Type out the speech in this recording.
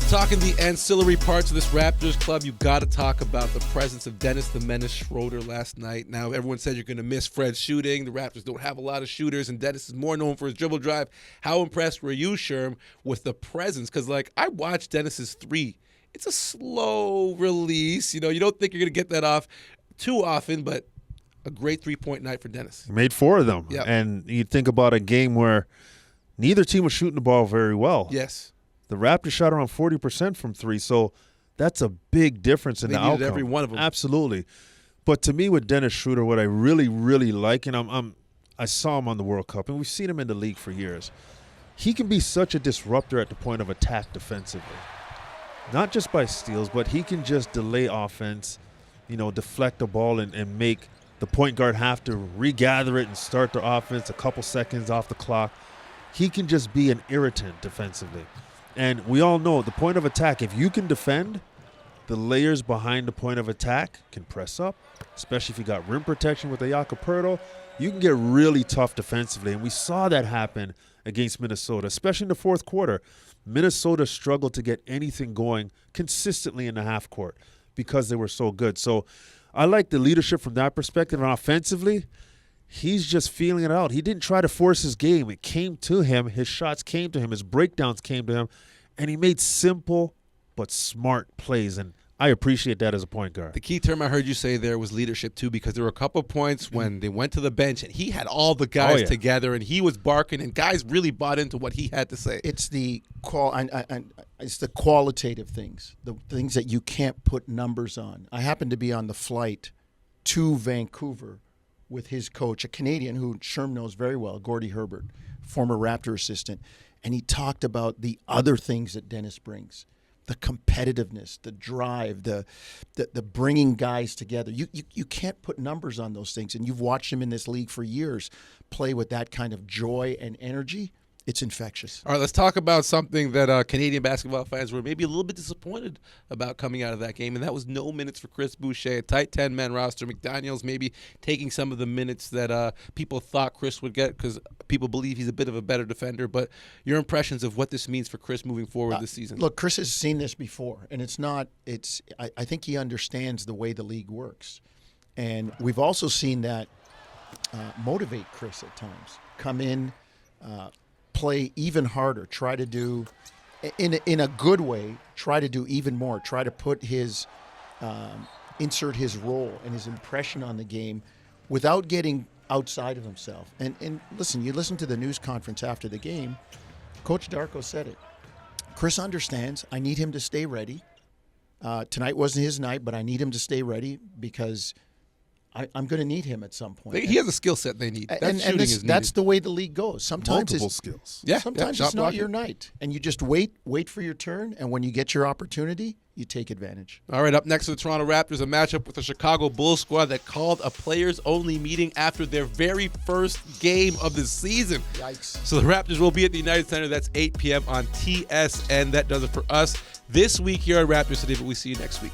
Talking the ancillary parts of this Raptors club, you've got to talk about the presence of Dennis the Menace Schroeder last night. Now, everyone said you're going to miss Fred shooting. The Raptors don't have a lot of shooters, and Dennis is more known for his dribble drive. How impressed were you, Sherm, with the presence? Because, I watched Dennis's three. It's a slow release. You don't think you're going to get that off too often, but a great three-point night for Dennis. He made 4 of them. Yep. And you think about a game where neither team was shooting the ball very well. Yes. The Raptors shot around 40% from 3, so that's a big difference in the outcome. Every one of them. Absolutely. But to me, with Dennis Schroeder, what I really, really like, and I saw him on the World Cup, and we've seen him in the league for years, he can be such a disruptor at the point of attack defensively. Not just by steals, but he can just delay offense, deflect the ball and make the point guard have to regather it and start the offense a couple seconds off the clock. He can just be an irritant defensively. And we all know at the point of attack, if you can defend, the layers behind the point of attack can press up, especially if you got rim protection with a Jakob. You can get really tough defensively. And we saw that happen against Minnesota, especially in the fourth quarter. Minnesota struggled to get anything going consistently in the half court because they were so good. So I like the leadership from that perspective. And offensively, he's just feeling it out. He didn't try to force his game. It came to him. His shots came to him. His breakdowns came to him. And he made simple but smart plays. And I appreciate that as a point guard. The key term I heard you say there was leadership, too, because there were a couple of points when they went to the bench and he had all the guys together and he was barking and guys really bought into what he had to say. It's the it's the qualitative things, the things that you can't put numbers on. I happened to be on the flight to Vancouver with his coach, a Canadian who Sherm knows very well, Gordie Herbert, former Raptor assistant, and he talked about the other things that Dennis brings. The competitiveness, the drive, the bringing guys together. You can't put numbers on those things, and you've watched him in this league for years play with that kind of joy and energy. It's infectious. All right, let's talk about something that Canadian basketball fans were maybe a little bit disappointed about coming out of that game, and that was no minutes for Chris Boucher, a tight 10-man roster. McDaniels maybe taking some of the minutes that people thought Chris would get because people believe he's a bit of a better defender. But your impressions of what this means for Chris moving forward this season? Look, Chris has seen this before, and I think he understands the way the league works. And we've also seen that motivate Chris at times. Come in, play even harder, try to do, in a good way, try to do even more, try to put his, insert his role and his impression on the game without getting outside of himself. And listen, you listen to the news conference after the game, Coach Darko said it. Chris understands, I need him to stay ready. Tonight wasn't his night, but I need him to stay ready because I'm going to need him at some point. He has a skill set they need. That's the way the league goes. Sometimes multiple skills. Yeah, sometimes it's not your night, and you just wait for your turn, and when you get your opportunity, you take advantage. All right, up next to the Toronto Raptors, a matchup with the Chicago Bulls squad that called a players-only meeting after their very first game of the season. Yikes. So the Raptors will be at the United Center. That's 8 p.m. on TSN. That does it for us this week here at Raptors Today, but we see you next week.